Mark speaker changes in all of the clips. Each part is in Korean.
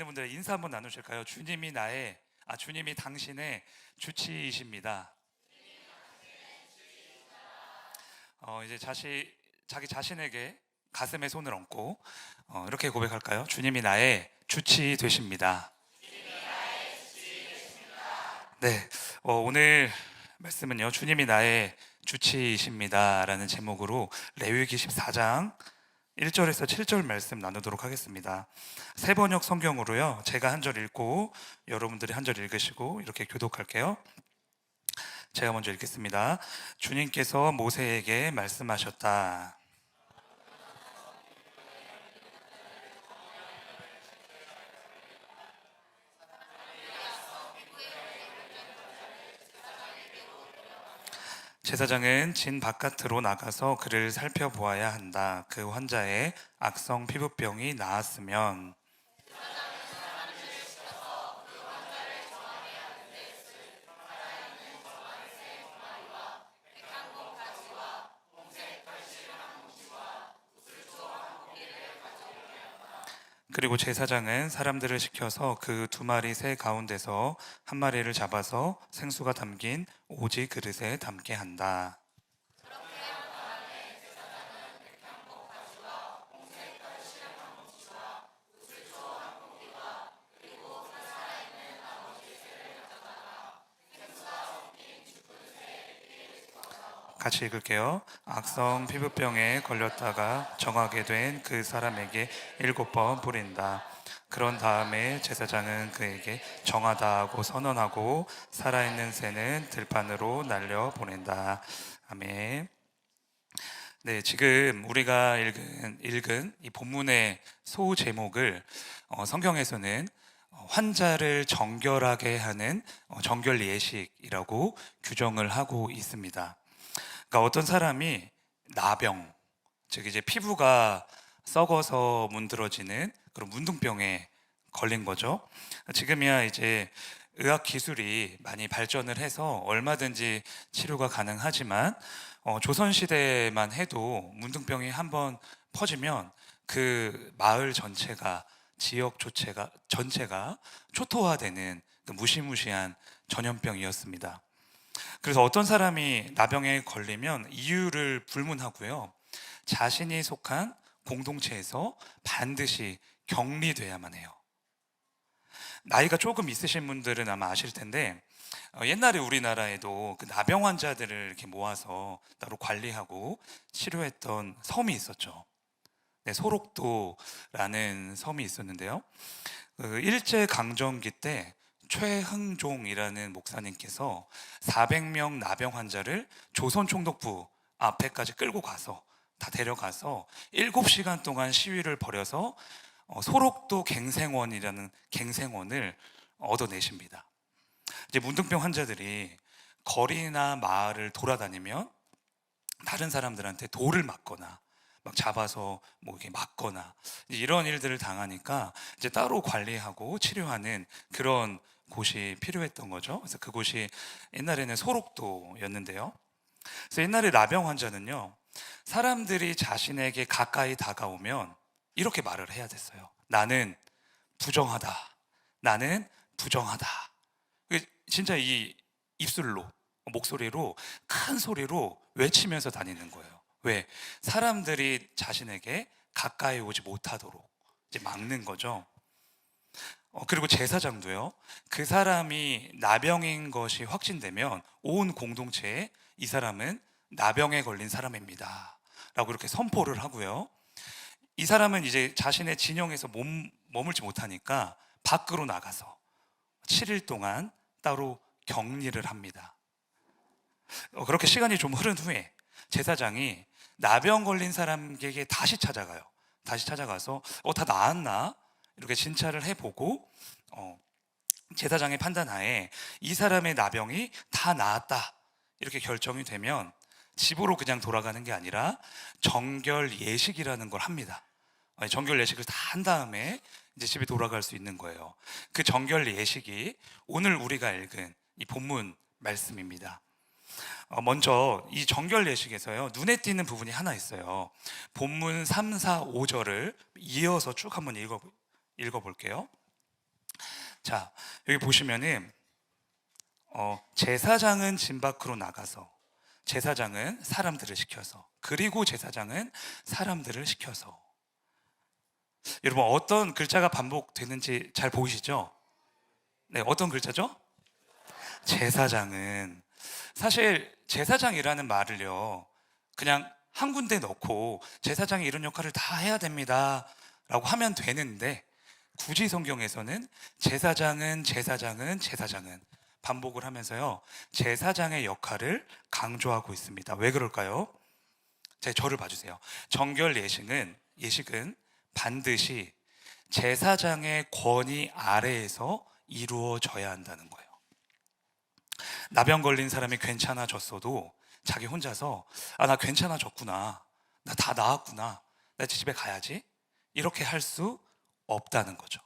Speaker 1: 있는 분들 인사 한번 나누실까요? 주님이 당신의 주치이십니다. 이제 자기 자신에게 가슴에 손을 얹고 이렇게 고백할까요? 주님이 나의 주치 되십니다. 네, 오늘 말씀은요, 주님이 나의 주치이십니다 라는 제목으로 레위기 14장 1절에서 7절 말씀 나누도록 하겠습니다. 새 번역 성경으로요, 제가 한 절 읽고 여러분들이 한 절 읽으시고 이렇게 교독할게요. 제가 먼저 읽겠습니다. 주님께서 모세에게 말씀하셨다. 제사장은 진 바깥으로 나가서 그를 살펴보아야 한다. 그 환자의 악성 피부병이 나았으면 그리고 제사장은 사람들을 시켜서 그 두 마리 새 가운데서 한 마리를 잡아서 생수가 담긴 오지 그릇에 담게 한다. 같이 읽을게요. 악성 피부병에 걸렸다가 정하게 된 그 사람에게 7번 뿌린다. 그런 다음에 제사장은 그에게 정하다 하고 선언하고 살아있는 새는 들판으로 날려 보낸다. 아멘. 네, 지금 우리가 읽은 이 본문의 소 제목을 성경에서는 환자를 정결하게 하는 정결 예식이라고 규정을 하고 있습니다. 그러니까 어떤 사람이 나병, 즉 이제 피부가 썩어서 문드러지는 그런 문둥병에 걸린 거죠. 지금이야 이제 의학 기술이 많이 발전을 해서 얼마든지 치료가 가능하지만 조선 시대만 해도 문둥병이 한번 퍼지면 그 마을 전체가 지역 전체가 초토화되는 그 무시무시한 전염병이었습니다. 그래서 어떤 사람이 나병에 걸리면 이유를 불문하고요, 자신이 속한 공동체에서 반드시 격리돼야만 해요. 나이가 조금 있으신 분들은 아마 아실 텐데 옛날에 우리나라에도 그 나병 환자들을 이렇게 모아서 따로 관리하고 치료했던 섬이 있었죠. 네, 소록도라는 섬이 있었는데요. 일제 강점기 때 최흥종이라는 목사님께서 400명 나병 환자를 조선 총독부 앞에까지 끌고 가서 다 데려가서 7시간 동안 시위를 벌여서 소록도 갱생원이라는 갱생원을 얻어내십니다. 이제 문둥병 환자들이 거리나 마을을 돌아다니면 다른 사람들한테 돌을 맞거나 막 잡아서 뭐 이렇게 맞거나 이런 일들을 당하니까 이제 따로 관리하고 치료하는 그런 곳이 필요했던 거죠. 그래서 그곳이 옛날에는 소록도였는데요. 그래서 옛날에 나병 환자는요, 사람들이 자신에게 가까이 다가오면 이렇게 말을 해야 됐어요. 나는 부정하다. 나는 부정하다. 진짜 이 입술로, 목소리로, 큰 소리로 외치면서 다니는 거예요. 왜? 사람들이 자신에게 가까이 오지 못하도록 이제 막는 거죠. 그리고 제사장도요, 그 사람이 나병인 것이 확진되면 온 공동체에 이 사람은 나병에 걸린 사람입니다 라고 이렇게 선포를 하고요, 이 사람은 이제 자신의 진영에서 머물지 못하니까 밖으로 나가서 7일 동안 따로 격리를 합니다. 그렇게 시간이 좀 흐른 후에 제사장이 나병 걸린 사람에게 다시 찾아가요. 다시 찾아가서 다 나았나? 이렇게 진찰을 해보고 제사장의 판단하에 이 사람의 나병이 다 나았다 이렇게 결정이 되면 집으로 그냥 돌아가는 게 아니라 정결 예식이라는 걸 합니다. 정결 예식을 다 한 다음에 이제 집에 돌아갈 수 있는 거예요. 그 정결 예식이 오늘 우리가 읽은 이 본문 말씀입니다. 먼저 이 정결 예식에서요, 눈에 띄는 부분이 하나 있어요. 본문 3, 4, 5절을 이어서 쭉 한번 읽어볼게요. 자, 여기 보시면은 제사장은 진 밖으로 나가서, 제사장은 사람들을 시켜서, 그리고 제사장은 사람들을 시켜서. 여러분, 어떤 글자가 반복되는지 잘 보이시죠? 네, 어떤 글자죠? 제사장은. 사실 제사장이라는 말을요, 그냥 한 군데 넣고 제사장이 이런 역할을 다 해야 됩니다 라고 하면 되는데, 굳이 성경에서는 제사장은 반복을 하면서요, 제사장의 역할을 강조하고 있습니다. 왜 그럴까요? 저를 봐주세요. 정결 예식은 반드시 제사장의 권위 아래에서 이루어져야 한다는 거예요. 나병 걸린 사람이 괜찮아졌어도 자기 혼자서 나 괜찮아졌구나, 나 다 나았구나, 나 이제 집에 가야지, 이렇게 할 수 없다는 거죠.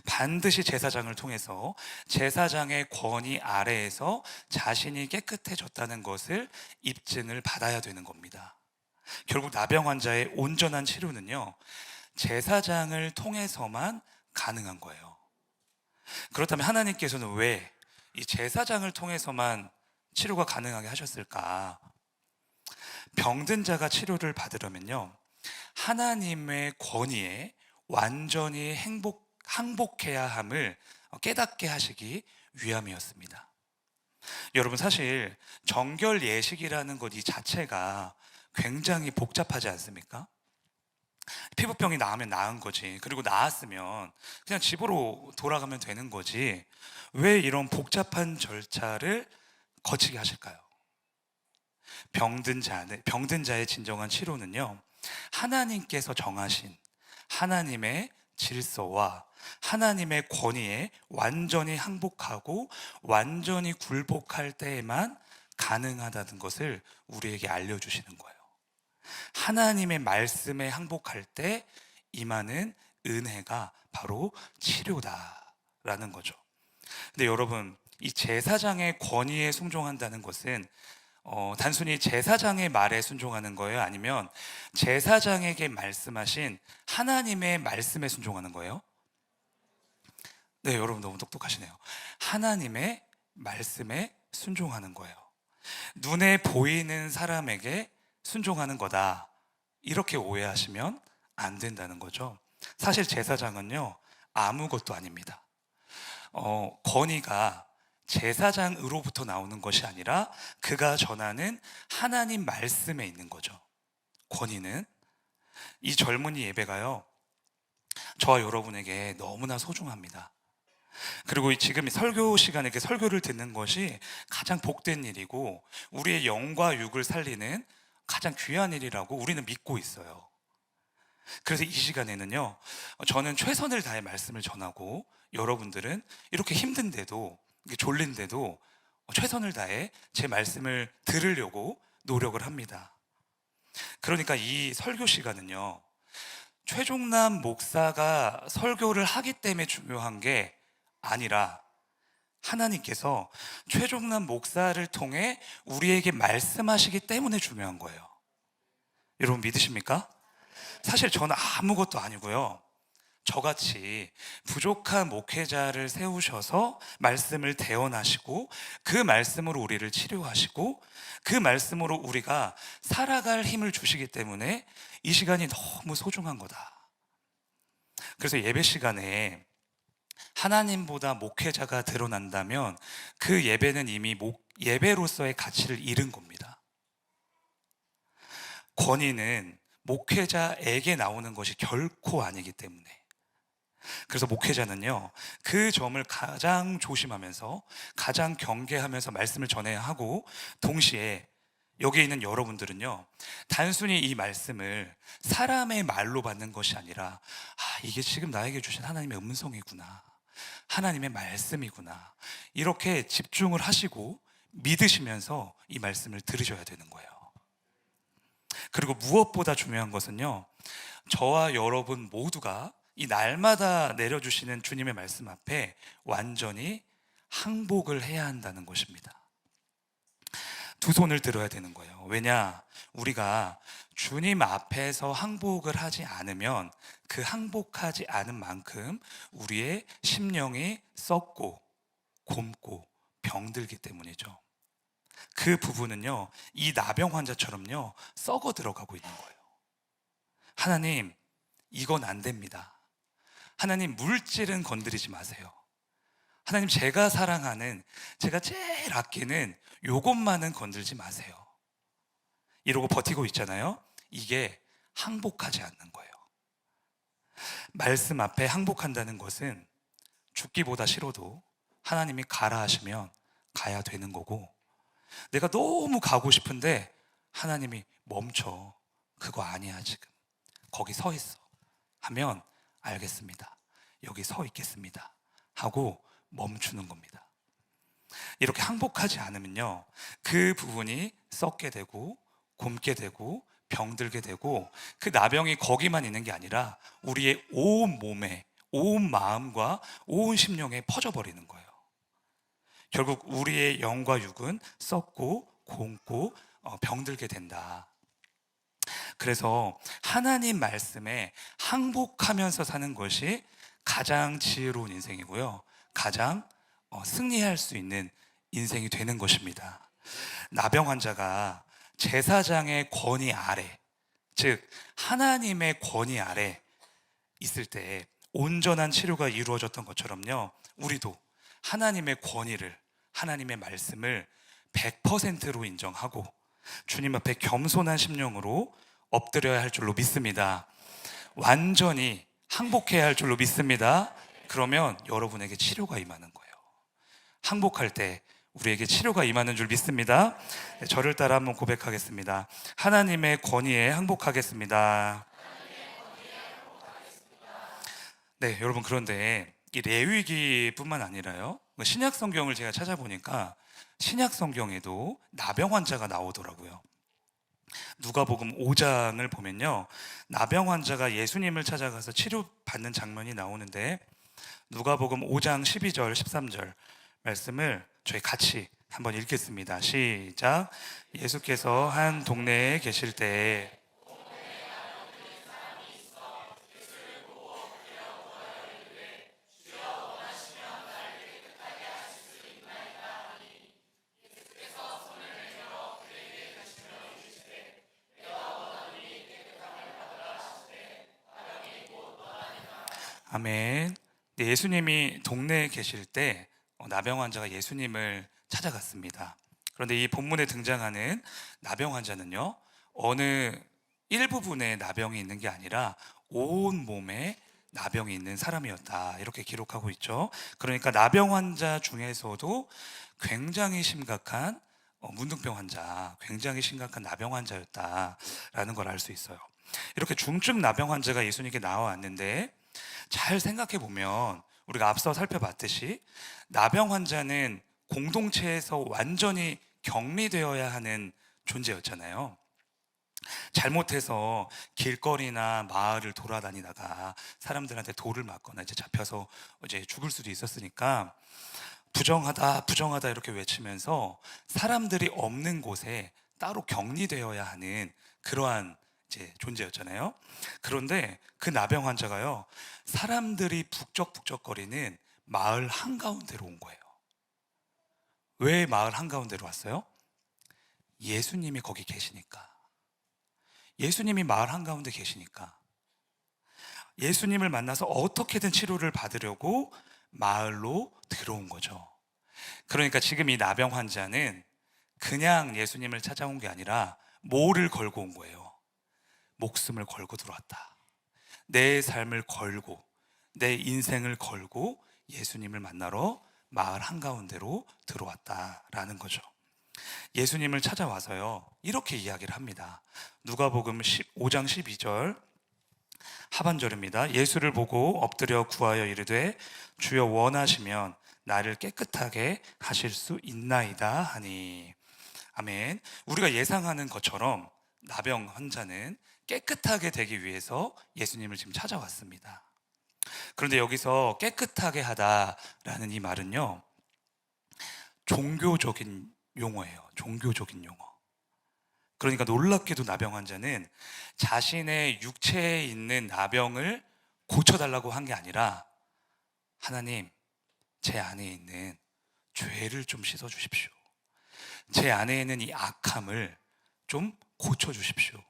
Speaker 1: 반드시 제사장을 통해서 제사장의 권위 아래에서 자신이 깨끗해졌다는 것을 입증을 받아야 되는 겁니다. 결국 나병 환자의 온전한 치료는요, 제사장을 통해서만 가능한 거예요. 그렇다면 하나님께서는 왜 이 제사장을 통해서만 치료가 가능하게 하셨을까? 병든 자가 치료를 받으려면요, 하나님의 권위에 완전히 항복해야 함을 깨닫게 하시기 위함이었습니다. 여러분, 사실 정결 예식이라는 것 이 자체가 굉장히 복잡하지 않습니까? 피부병이 나으면 나은 거지, 그리고 나았으면 그냥 집으로 돌아가면 되는 거지, 왜 이런 복잡한 절차를 거치게 하실까요? 병든 자의 진정한 치료는요, 하나님께서 정하신 하나님의 질서와 하나님의 권위에 완전히 항복하고 완전히 굴복할 때에만 가능하다는 것을 우리에게 알려주시는 거예요. 하나님의 말씀에 항복할 때 임하는 은혜가 바로 치료다라는 거죠. 근데 여러분, 이 제사장의 권위에 순종한다는 것은 단순히 제사장의 말에 순종하는 거예요? 아니면 제사장에게 말씀하신 하나님의 말씀에 순종하는 거예요? 네, 여러분 너무 똑똑하시네요. 하나님의 말씀에 순종하는 거예요. 눈에 보이는 사람에게 순종하는 거다, 이렇게 오해하시면 안 된다는 거죠. 사실 제사장은요, 아무것도 아닙니다. 권위가 제사장으로부터 나오는 것이 아니라 그가 전하는 하나님 말씀에 있는 거죠. 권위는. 이 젊은이 예배가요, 저와 여러분에게 너무나 소중합니다. 그리고 지금 설교 시간에 이렇게 설교를 듣는 것이 가장 복된 일이고 우리의 영과 육을 살리는 가장 귀한 일이라고 우리는 믿고 있어요. 그래서 이 시간에는요, 저는 최선을 다해 말씀을 전하고, 여러분들은 이렇게 힘든데도, 졸린데도 최선을 다해 제 말씀을 들으려고 노력을 합니다. 그러니까 이 설교 시간은요, 최종남 목사가 설교를 하기 때문에 중요한 게 아니라 하나님께서 최종남 목사를 통해 우리에게 말씀하시기 때문에 중요한 거예요. 여러분 믿으십니까? 사실 저는 아무것도 아니고요, 저같이 부족한 목회자를 세우셔서 말씀을 대언하시고 그 말씀으로 우리를 치료하시고 그 말씀으로 우리가 살아갈 힘을 주시기 때문에 이 시간이 너무 소중한 거다. 그래서 예배 시간에 하나님보다 목회자가 드러난다면 그 예배는 이미 예배로서의 가치를 잃은 겁니다. 권위는 목회자에게 나오는 것이 결코 아니기 때문에. 그래서 목회자는요, 그 점을 가장 조심하면서 가장 경계하면서 말씀을 전해야 하고, 동시에 여기 있는 여러분들은요, 단순히 이 말씀을 사람의 말로 받는 것이 아니라 이게 지금 나에게 주신 하나님의 음성이구나, 하나님의 말씀이구나, 이렇게 집중을 하시고 믿으시면서 이 말씀을 들으셔야 되는 거예요. 그리고 무엇보다 중요한 것은요, 저와 여러분 모두가 이 날마다 내려주시는 주님의 말씀 앞에 완전히 항복을 해야 한다는 것입니다. 두 손을 들어야 되는 거예요. 왜냐? 우리가 주님 앞에서 항복을 하지 않으면 그 항복하지 않은 만큼 우리의 심령이 썩고 곪고 병들기 때문이죠. 그 부분은요, 이 나병 환자처럼요, 썩어 들어가고 있는 거예요. 하나님, 이건 안 됩니다. 하나님, 물질은 건드리지 마세요. 하나님, 제가 사랑하는, 제가 제일 아끼는 요것만은 건들지 마세요. 이러고 버티고 있잖아요. 이게 항복하지 않는 거예요. 말씀 앞에 항복한다는 것은 죽기보다 싫어도 하나님이 가라 하시면 가야 되는 거고, 내가 너무 가고 싶은데 하나님이 멈춰. 그거 아니야, 지금. 거기 서 있어. 하면 알겠습니다. 여기 서 있겠습니다. 하고 멈추는 겁니다. 이렇게 항복하지 않으면요, 그 부분이 썩게 되고 곪게 되고 병들게 되고, 그 나병이 거기만 있는 게 아니라 우리의 온 몸에, 온 마음과 온 심령에 퍼져버리는 거예요. 결국 우리의 영과 육은 썩고 곪고 병들게 된다. 그래서 하나님 말씀에 항복하면서 사는 것이 가장 지혜로운 인생이고요, 가장 승리할 수 있는 인생이 되는 것입니다. 나병 환자가 제사장의 권위 아래, 즉 하나님의 권위 아래 있을 때 온전한 치료가 이루어졌던 것처럼요, 우리도 하나님의 권위를, 하나님의 말씀을 100%로 인정하고 주님 앞에 겸손한 심령으로 엎드려야 할 줄로 믿습니다. 완전히 항복해야 할 줄로 믿습니다. 그러면 여러분에게 치료가 임하는 거예요. 항복할 때 우리에게 치료가 임하는 줄 믿습니다. 네, 저를 따라 한번 고백하겠습니다. 하나님의 권위에 항복하겠습니다. 네, 여러분, 그런데 이 레위기뿐만 아니라요, 신약 성경을 제가 찾아보니까 신약 성경에도 나병 환자가 나오더라고요. 누가복음 5장을 보면요, 나병 환자가 예수님을 찾아가서 치료받는 장면이 나오는데, 누가복음 5장 12절 13절 말씀을 저희 같이 한번 읽겠습니다. 시작. 예수께서 한 동네에 계실 때 아멘. 네, 예수님이 동네에 계실 때 나병 환자가 예수님을 찾아갔습니다. 그런데 이 본문에 등장하는 나병 환자는요, 어느 일부분에 나병이 있는 게 아니라 온 몸에 나병이 있는 사람이었다, 이렇게 기록하고 있죠. 그러니까 나병 환자 중에서도 굉장히 심각한 문둥병 환자, 굉장히 심각한 나병 환자였다라는 걸 알 수 있어요. 이렇게 중증 나병 환자가 예수님께 나와왔는데, 잘 생각해 보면 우리가 앞서 살펴봤듯이 나병 환자는 공동체에서 완전히 격리되어야 하는 존재였잖아요. 잘못해서 길거리나 마을을 돌아다니다가 사람들한테 돌을 맞거나 이제 잡혀서 이제 죽을 수도 있었으니까 부정하다, 부정하다 이렇게 외치면서 사람들이 없는 곳에 따로 격리되어야 하는 그러한 이제 존재였잖아요. 그런데 그 나병 환자가요, 사람들이 북적북적거리는 마을 한가운데로 온 거예요. 왜 마을 한가운데로 왔어요? 예수님이 거기 계시니까. 예수님이 마을 한가운데 계시니까. 예수님을 만나서 어떻게든 치료를 받으려고 마을로 들어온 거죠. 그러니까 지금 이 나병 환자는 그냥 예수님을 찾아온 게 아니라 뭐를 걸고 온 거예요? 목숨을 걸고 들어왔다. 내 삶을 걸고, 내 인생을 걸고 예수님을 만나러 마을 한가운데로 들어왔다라는 거죠. 예수님을 찾아와서요, 이렇게 이야기를 합니다. 누가복음 5장 12절 하반절입니다. 예수를 보고 엎드려 구하여 이르되 주여 원하시면 나를 깨끗하게 하실 수 있나이다 하니. 아멘. 우리가 예상하는 것처럼 나병 환자는 깨끗하게 되기 위해서 예수님을 지금 찾아왔습니다. 그런데 여기서 깨끗하게 하다라는 이 말은요, 종교적인 용어예요. 종교적인 용어. 그러니까 놀랍게도 나병 환자는 자신의 육체에 있는 나병을 고쳐달라고 한 게 아니라, 하나님, 제 안에 있는 죄를 좀 씻어주십시오. 제 안에 있는 이 악함을 좀 고쳐주십시오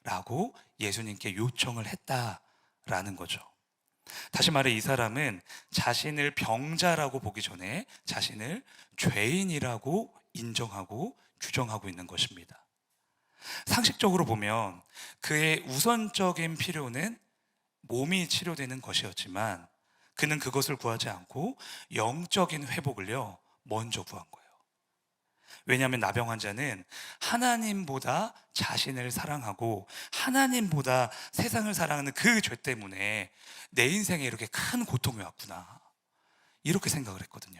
Speaker 1: 라고 예수님께 요청을 했다라는 거죠. 다시 말해, 이 사람은 자신을 병자라고 보기 전에 자신을 죄인이라고 인정하고 규정하고 있는 것입니다. 상식적으로 보면 그의 우선적인 필요는 몸이 치료되는 것이었지만, 그는 그것을 구하지 않고 영적인 회복을요 먼저 구한 거예요. 왜냐하면 나병 환자는 하나님보다 자신을 사랑하고 하나님보다 세상을 사랑하는 그 죄 때문에 내 인생에 이렇게 큰 고통이 왔구나, 이렇게 생각을 했거든요.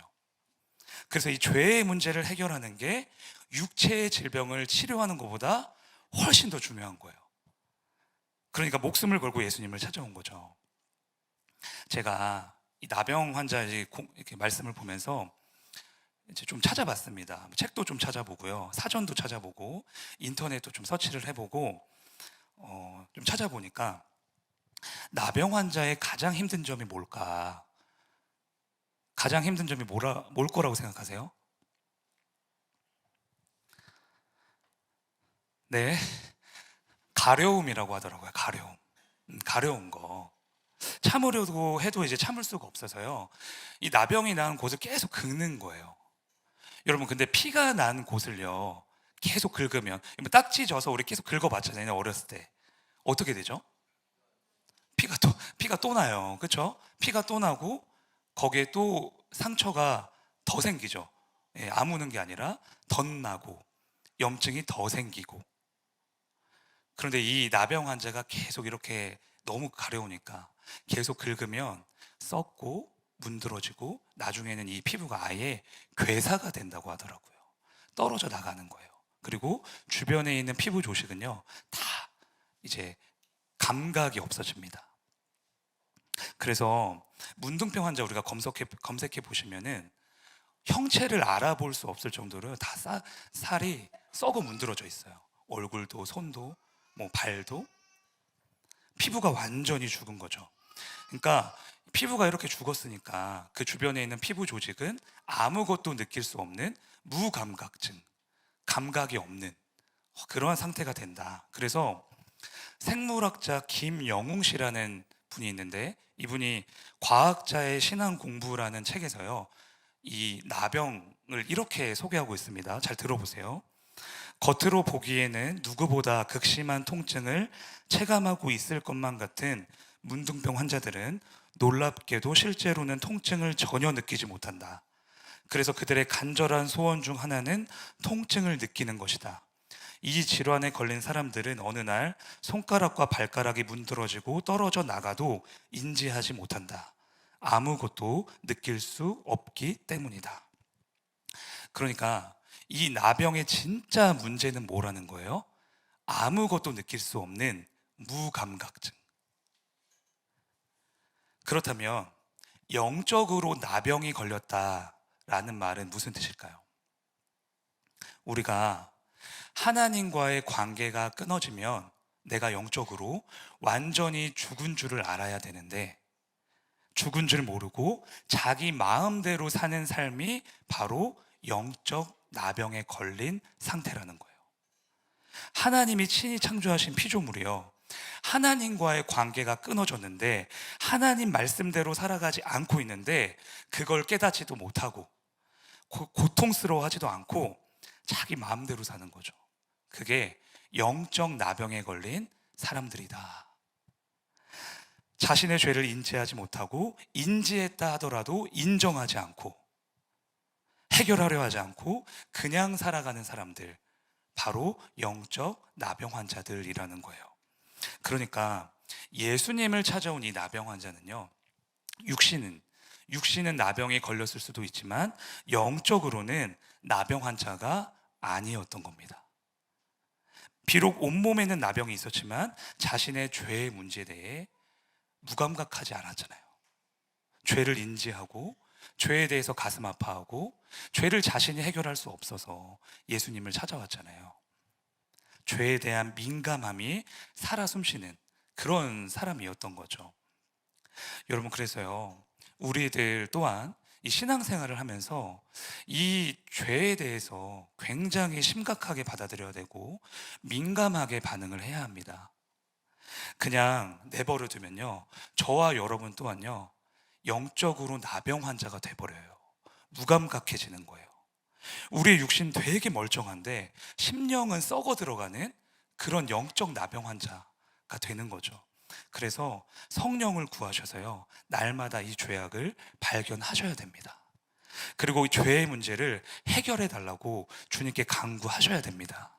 Speaker 1: 그래서 이 죄의 문제를 해결하는 게 육체의 질병을 치료하는 것보다 훨씬 더 중요한 거예요. 그러니까 목숨을 걸고 예수님을 찾아온 거죠. 제가 이 나병 환자의 이렇게 말씀을 보면서 이제 좀 찾아봤습니다. 책도 좀 찾아보고요, 사전도 찾아보고 인터넷도 좀 서치를 해보고 좀 찾아보니까 나병 환자의 가장 힘든 점이 뭘까? 가장 힘든 점이 뭘 거라고 생각하세요? 네, 가려움이라고 하더라고요. 가려움. 가려운 거. 참으려고 해도 이제 참을 수가 없어서요, 이 나병이 난 곳을 계속 긁는 거예요. 여러분, 근데 피가 난 곳을요 계속 긁으면, 딱지 져서 우리 계속 긁어봤잖아요, 어렸을 때. 어떻게 되죠? 피가 또 나요. 그렇죠? 피가 또 나고 거기에 또 상처가 더 생기죠. 예, 아무는 게 아니라 덧나고 염증이 더 생기고. 그런데 이 나병 환자가 계속 이렇게 너무 가려우니까 계속 긁으면 썩고 문드러지고 나중에는 이 피부가 아예 괴사가 된다고 하더라고요. 떨어져 나가는 거예요. 그리고 주변에 있는 피부 조직은요 다 이제 감각이 없어집니다. 그래서 문둥병 환자 우리가 검색해 보시면은 형체를 알아볼 수 없을 정도로 다 살이 썩어 문드러져 있어요. 얼굴도 손도 뭐 발도, 피부가 완전히 죽은 거죠. 그러니까 피부가 이렇게 죽었으니까 그 주변에 있는 피부 조직은 아무것도 느낄 수 없는 무감각증, 감각이 없는 그러한 상태가 된다. 그래서 생물학자 김영웅 씨라는 분이 있는데, 이분이 과학자의 신앙 공부라는 책에서요 이 나병을 이렇게 소개하고 있습니다. 잘 들어보세요. 겉으로 보기에는 누구보다 극심한 통증을 체감하고 있을 것만 같은 문둥병 환자들은 놀랍게도 실제로는 통증을 전혀 느끼지 못한다. 그래서 그들의 간절한 소원 중 하나는 통증을 느끼는 것이다. 이 질환에 걸린 사람들은 어느 날 손가락과 발가락이 문드러지고 떨어져 나가도 인지하지 못한다. 아무것도 느낄 수 없기 때문이다. 그러니까 이 나병의 진짜 문제는 뭐라는 거예요? 아무것도 느낄 수 없는 무감각증. 그렇다면 영적으로 나병이 걸렸다라는 말은 무슨 뜻일까요? 우리가 하나님과의 관계가 끊어지면 내가 영적으로 완전히 죽은 줄을 알아야 되는데, 죽은 줄 모르고 자기 마음대로 사는 삶이 바로 영적 나병에 걸린 상태라는 거예요. 하나님이 친히 창조하신 피조물이요, 하나님과의 관계가 끊어졌는데 하나님 말씀대로 살아가지 않고 있는데 그걸 깨닫지도 못하고 고통스러워하지도 않고 자기 마음대로 사는 거죠. 그게 영적 나병에 걸린 사람들이다. 자신의 죄를 인지하지 못하고 인지했다 하더라도 인정하지 않고 해결하려 하지 않고 그냥 살아가는 사람들, 바로 영적 나병 환자들이라는 거예요. 그러니까 예수님을 찾아온 이 나병 환자는요, 육신은 나병에 걸렸을 수도 있지만 영적으로는 나병 환자가 아니었던 겁니다. 비록 온몸에는 나병이 있었지만 자신의 죄의 문제에 대해 무감각하지 않았잖아요. 죄를 인지하고 죄에 대해서 가슴 아파하고 죄를 자신이 해결할 수 없어서 예수님을 찾아왔잖아요. 죄에 대한 민감함이 살아 숨쉬는 그런 사람이었던 거죠. 여러분, 그래서요, 우리들 또한 이 신앙생활을 하면서 이 죄에 대해서 굉장히 심각하게 받아들여야 되고 민감하게 반응을 해야 합니다. 그냥 내버려 두면요, 저와 여러분 또한요, 영적으로 나병 환자가 돼버려요. 무감각해지는 거예요. 우리의 육신 되게 멀쩡한데 심령은 썩어 들어가는 그런 영적 나병 환자가 되는 거죠. 그래서 성령을 구하셔서요, 날마다 이 죄악을 발견하셔야 됩니다. 그리고 이 죄의 문제를 해결해 달라고 주님께 간구하셔야 됩니다.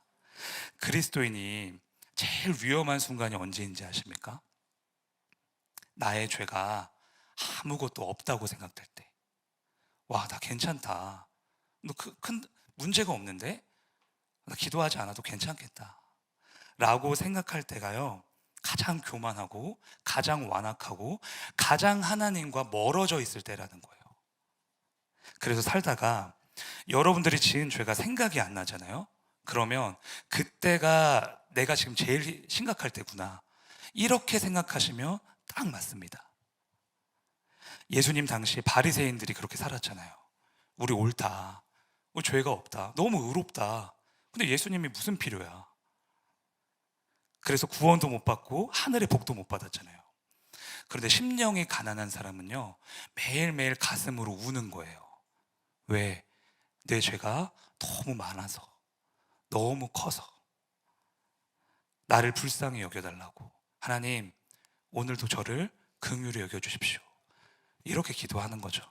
Speaker 1: 그리스도인이 제일 위험한 순간이 언제인지 아십니까? 나의 죄가 아무것도 없다고 생각될 때. 와, 나 괜찮다. 너 큰 문제가 없는데? 나 기도하지 않아도 괜찮겠다. 라고 생각할 때가요, 가장 교만하고 가장 완악하고 가장 하나님과 멀어져 있을 때라는 거예요. 그래서 살다가 여러분들이 지은 죄가 생각이 안 나잖아요. 그러면 그때가 내가 지금 제일 심각할 때구나, 이렇게 생각하시면 딱 맞습니다. 예수님 당시 바리새인들이 그렇게 살았잖아요. 우리 옳다, 우리 죄가 없다, 너무 의롭다. 근데 예수님이 무슨 필요야? 그래서 구원도 못 받고 하늘의 복도 못 받았잖아요. 그런데 심령이 가난한 사람은요, 매일매일 가슴으로 우는 거예요. 왜? 내 죄가 너무 많아서, 너무 커서 나를 불쌍히 여겨달라고. 하나님, 오늘도 저를 긍휼히 여겨주십시오. 이렇게 기도하는 거죠.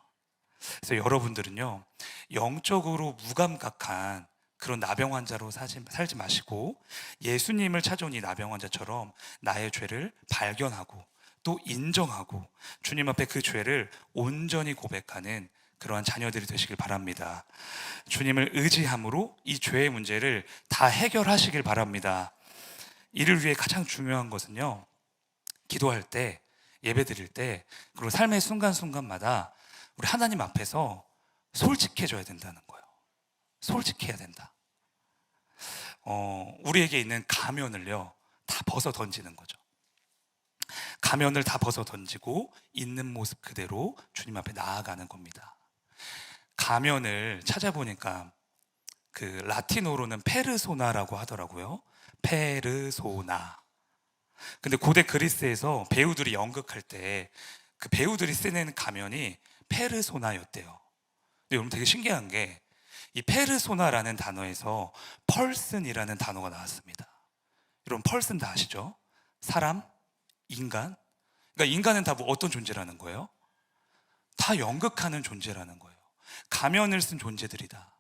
Speaker 1: 그래서 여러분들은요, 영적으로 무감각한 그런 나병 환자로 살지 마시고 예수님을 찾아온 이 나병 환자처럼 나의 죄를 발견하고 또 인정하고 주님 앞에 그 죄를 온전히 고백하는 그러한 자녀들이 되시길 바랍니다. 주님을 의지함으로 이 죄의 문제를 다 해결하시길 바랍니다. 이를 위해 가장 중요한 것은요, 기도할 때, 예배 드릴 때, 그리고 삶의 순간순간마다 우리 하나님 앞에서 솔직해져야 된다는 거예요. 솔직해야 된다. 우리에게 있는 가면을요, 다 벗어 던지는 거죠. 가면을 다 벗어 던지고 있는 모습 그대로 주님 앞에 나아가는 겁니다. 가면을 찾아보니까 그 라틴어로는 페르소나라고 하더라고요. 페르소나. 근데 고대 그리스에서 배우들이 연극할 때 그 배우들이 쓰는 가면이 페르소나였대요. 근데 여러분, 되게 신기한 게 이 페르소나라는 단어에서 펄슨이라는 단어가 나왔습니다. 여러분, 펄슨 다 아시죠? 사람, 인간. 그러니까 인간은 다 뭐 어떤 존재라는 거예요? 다 연극하는 존재라는 거예요. 가면을 쓴 존재들이다.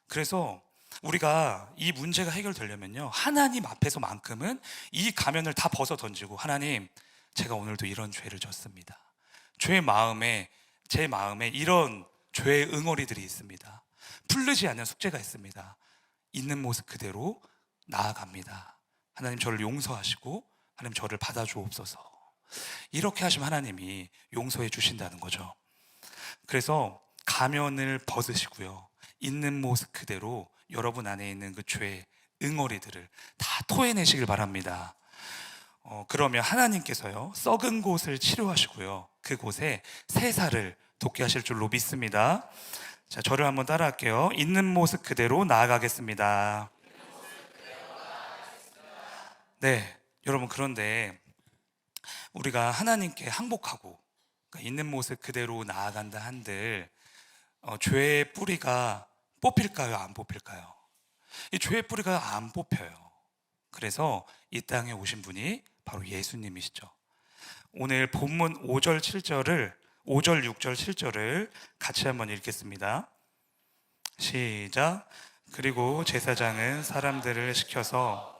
Speaker 1: 그래서 우리가 이 문제가 해결되려면요, 하나님 앞에서만큼은 이 가면을 다 벗어 던지고, 하나님, 제가 오늘도 이런 죄를 졌습니다. 제 마음에 이런 죄의 응어리들이 있습니다. 풀리지 않는 숙제가 있습니다. 있는 모습 그대로 나아갑니다. 하나님, 저를 용서하시고 하나님, 저를 받아주옵소서. 이렇게 하시면 하나님이 용서해 주신다는 거죠. 그래서 가면을 벗으시고요, 있는 모습 그대로 여러분 안에 있는 그 죄의 응어리들을 다 토해내시길 바랍니다. 그러면 하나님께서요, 썩은 곳을 치료하시고요, 그곳에 새살을 돋게 하실 줄로 믿습니다. 자, 저를 한번 따라할게요. 있는 모습 그대로 나아가겠습니다. 네, 여러분, 그런데 우리가 하나님께 항복하고, 그러니까 있는 모습 그대로 나아간다 한들 죄의 뿌리가 뽑힐까요? 안 뽑힐까요? 이 죄의 뿌리가 안 뽑혀요. 그래서 이 땅에 오신 분이 바로 예수님이시죠. 오늘 본문 5절 7절을 5절 6절 7절을 같이 한번 읽겠습니다. 시작. 그리고 제사장은 사람들을 시켜서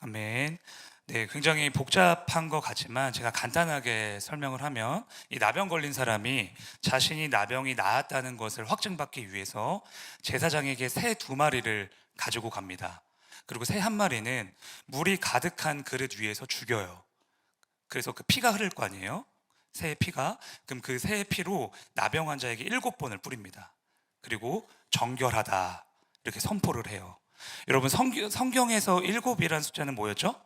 Speaker 1: 아멘. 네, 굉장히 복잡한 것 같지만 제가 간단하게 설명을 하면, 이 나병 걸린 사람이 자신이 나병이 나았다는 것을 확증받기 위해서 제사장에게 새 두 마리를 가지고 갑니다. 그리고 새 한 마리는 물이 가득한 그릇 위에서 죽여요. 그래서 그 피가 흐를 거 아니에요? 새의 피가. 그럼 그 새의 피로 나병 환자에게 7번을 뿌립니다. 그리고 정결하다 이렇게 선포를 해요. 여러분, 성경에서 7이라는 숫자는 뭐였죠?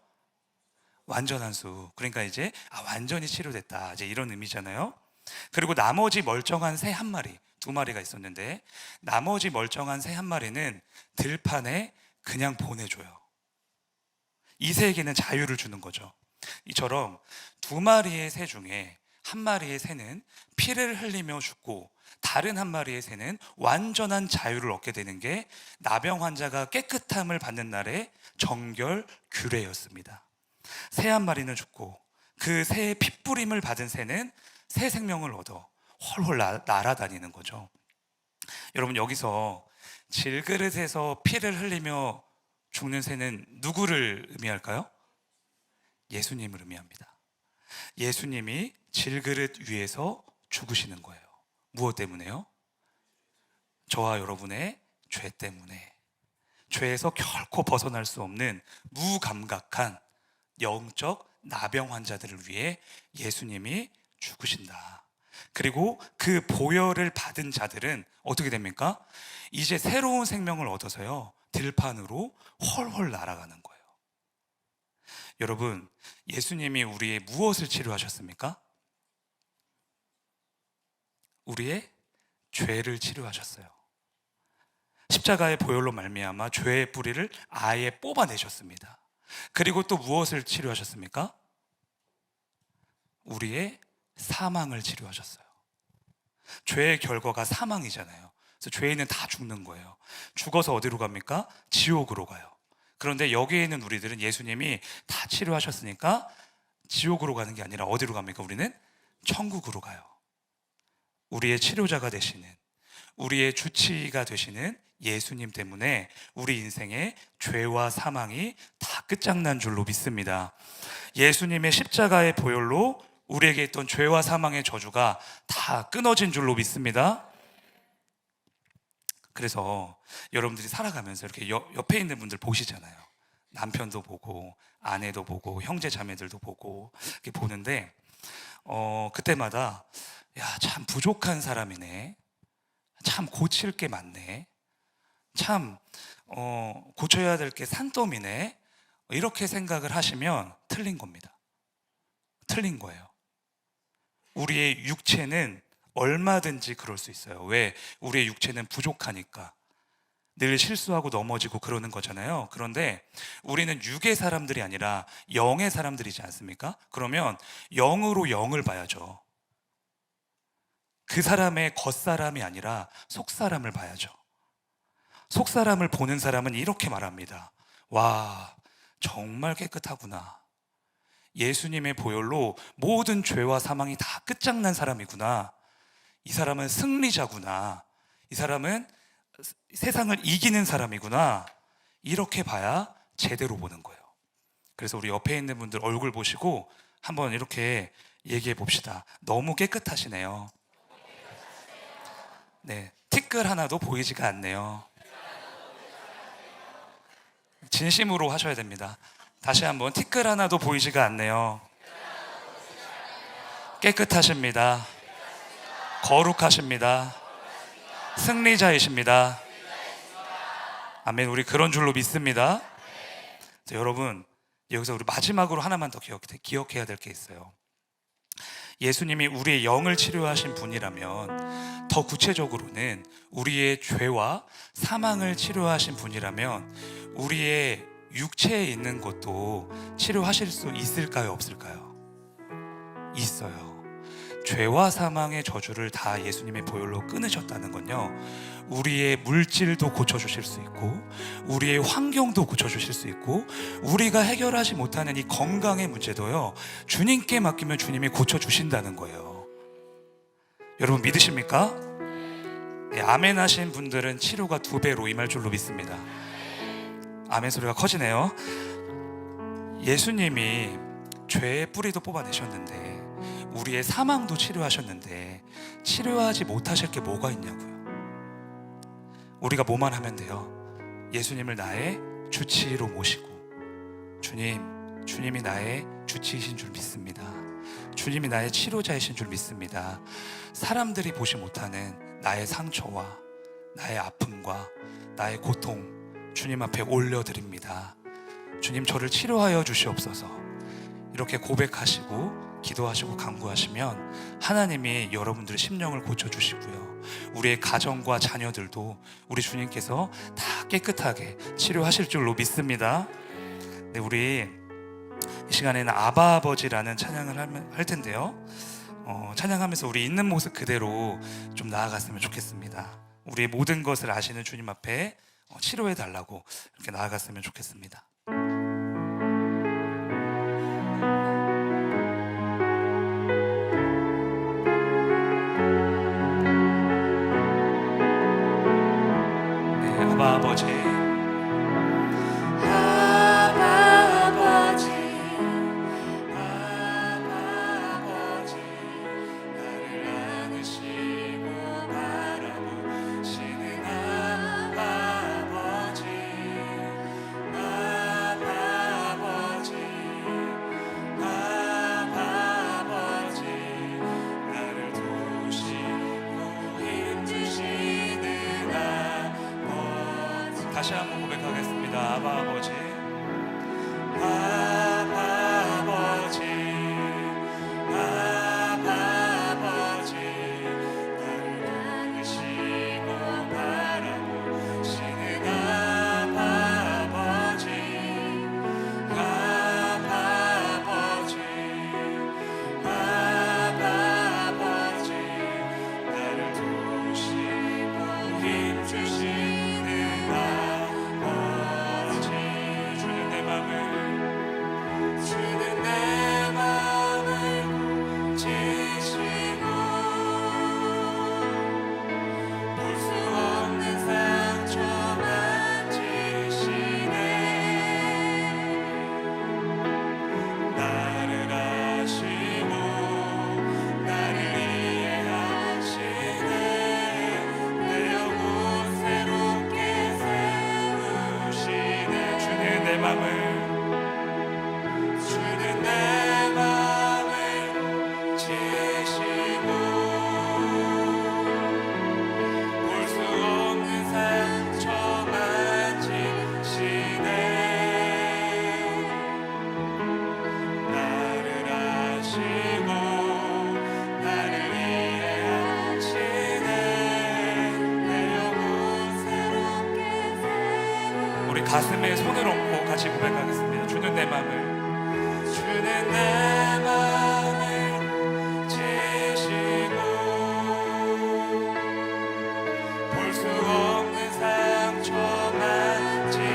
Speaker 1: 완전한 수. 그러니까 이제 완전히 치료됐다, 이제 이런 의미잖아요. 그리고 나머지 멀쩡한 새 한 마리, 두 마리가 있었는데, 나머지 멀쩡한 새 한 마리는 들판에 그냥 보내줘요. 이 새에게는 자유를 주는 거죠. 이처럼 두 마리의 새 중에 한 마리의 새는 피를 흘리며 죽고, 다른 한 마리의 새는 완전한 자유를 얻게 되는 게 나병 환자가 깨끗함을 받는 날의 정결 규례였습니다. 새 한 마리는 죽고, 그 새의 핏부림을 받은 새는 새 생명을 얻어 훨훨 날아다니는 거죠. 여러분, 여기서 질그릇에서 피를 흘리며 죽는 새는 누구를 의미할까요? 예수님을 의미합니다. 예수님이 질그릇 위에서 죽으시는 거예요. 무엇 때문에요? 저와 여러분의 죄 때문에. 죄에서 결코 벗어날 수 없는 무감각한 영적 나병 환자들을 위해 예수님이 죽으신다. 그리고 그 보혈을 받은 자들은 어떻게 됩니까? 이제 새로운 생명을 얻어서요, 들판으로 훨훨 날아가는 거예요. 여러분, 예수님이 우리의 무엇을 치료하셨습니까? 우리의 죄를 치료하셨어요. 십자가의 보혈로 말미암아 죄의 뿌리를 아예 뽑아내셨습니다. 그리고 또 무엇을 치료하셨습니까? 우리의 사망을 치료하셨어요. 죄의 결과가 사망이잖아요. 그래서 죄인은 다 죽는 거예요. 죽어서 어디로 갑니까? 지옥으로 가요. 그런데 여기에 있는 우리들은 예수님이 다 치료하셨으니까 지옥으로 가는 게 아니라 어디로 갑니까? 우리는 천국으로 가요. 우리의 치료자가 되시는, 우리의 주치의가 되시는 예수님 때문에 우리 인생의 죄와 사망이 다 끝장난 줄로 믿습니다. 예수님의 십자가의 보혈로 우리에게 있던 죄와 사망의 저주가 다 끊어진 줄로 믿습니다. 그래서 여러분들이 살아가면서 이렇게 옆에 있는 분들 보시잖아요. 남편도 보고 아내도 보고 형제 자매들도 보고 이렇게 보는데, 그때마다 참 부족한 사람이네, 참 고칠 게 많네, 참 고쳐야 될 게 산더미네, 이렇게 생각을 하시면 틀린 겁니다. 틀린 거예요. 우리의 육체는 얼마든지 그럴 수 있어요. 왜? 우리의 육체는 부족하니까. 늘 실수하고 넘어지고 그러는 거잖아요. 그런데 우리는 육의 사람들이 아니라 영의 사람들이지 않습니까? 그러면 영으로 영을 봐야죠. 그 사람의 겉사람이 아니라 속사람을 봐야죠. 속사람을 보는 사람은 이렇게 말합니다. 와, 정말 깨끗하구나. 예수님의 보혈로 모든 죄와 사망이 다 끝장난 사람이구나. 이 사람은 승리자구나. 이 사람은 세상을 이기는 사람이구나. 이렇게 봐야 제대로 보는 거예요. 그래서 우리 옆에 있는 분들 얼굴 보시고 한번 이렇게 얘기해 봅시다. 너무 깨끗하시네요. 네, 티끌 하나도 보이지가 않네요. 진심으로 하셔야 됩니다. 다시 한번, 티끌 하나도 보이지가 않네요. 깨끗하십니다. 거룩하십니다. 승리자이십니다. 아멘. 우리 그런 줄로 믿습니다. 여러분, 여기서 우리 마지막으로 하나만 더 기억해야 될 게 있어요. 예수님이 우리의 영을 치료하신 분이라면, 더 구체적으로는 우리의 죄와 사망을 치료하신 분이라면 우리의 육체에 있는 것도 치료하실 수 있을까요? 없을까요? 있어요. 죄와 사망의 저주를 다 예수님의 보혈로 끊으셨다는 건요, 우리의 물질도 고쳐주실 수 있고, 우리의 환경도 고쳐주실 수 있고, 우리가 해결하지 못하는 이 건강의 문제도요, 주님께 맡기면 주님이 고쳐주신다는 거예요. 여러분 믿으십니까? 네, 아멘 하신 분들은 치료가 2배로 임할 줄로 믿습니다. 아멘 소리가 커지네요. 예수님이 죄의 뿌리도 뽑아내셨는데 우리의 사망도 치료하셨는데 치료하지 못하실 게 뭐가 있냐고요. 우리가 뭐만 하면 돼요. 예수님을 나의 주치의로 모시고, 주님이 나의 주치이신 줄 믿습니다. 주님이 나의 치료자이신 줄 믿습니다. 사람들이 보지 못하는 나의 상처와 나의 아픔과 나의 고통 주님 앞에 올려드립니다. 주님, 저를 치료하여 주시옵소서. 이렇게 고백하시고 기도하시고 간구하시면 하나님이 여러분들의 심령을 고쳐주시고요, 우리의 가정과 자녀들도 우리 주님께서 다 깨끗하게 치료하실 줄로 믿습니다. 네, 우리 이 시간에는 아바 아버지라는 찬양을 할 텐데요, 찬양하면서 우리 있는 모습 그대로 좀 나아갔으면 좋겠습니다. 우리의 모든 것을 아시는 주님 앞에 치료해 달라고 이렇게 나아갔으면 좋겠습니다. 네, 아바 아버지, 다시 한번 고백하겠습니다. 아바 아버지, 아바 아버지, 아바 아버지, 나를 안으시고 바라보시는 아바 아버지, 아바 아버지, 아바 아버지, 나를 도우시고 힘주시는 주는 내 맘을 지시고 볼 수 없는 상처 만지시네. 나를 아시고 나를 이해하시네. 내 영혼 새롭게 세우시네. 주는 내 맘을 가슴에 손을 얹고 같이 고백하겠습니다. 주는 내 맘을, 주는 내 맘을 지시고 볼 수 없는 상처 만지시네.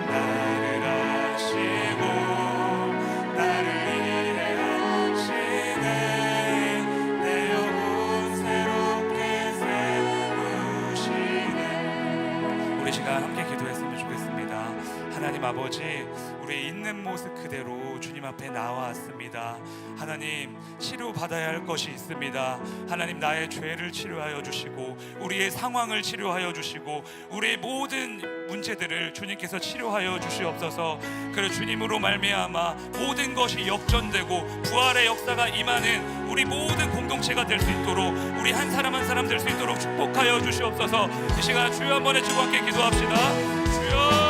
Speaker 1: 나를 아시고 나를 이해하시네. 내 영혼 새롭게 우리 시간 함께 기도했으면 좋겠습니다. 하나님 아버지, 우리 있는 모습 그대로 주님 앞에 나왔습니다. 하나님, 치료받아야 할 것이 있습니다. 하나님, 나의 죄를 치료하여 주시고 우리의 상황을 치료하여 주시고 우리의 모든 문제들을 주님께서 치료하여 주시옵소서. 그래 주님으로 말미암아 모든 것이 역전되고 부활의 역사가 임하는 우리 모든 공동체가 될 수 있도록, 우리 한 사람 한 사람 될 수 있도록 축복하여 주시옵소서. 이 시간 주여 한번 외치고 함께 기도합시다. 주여.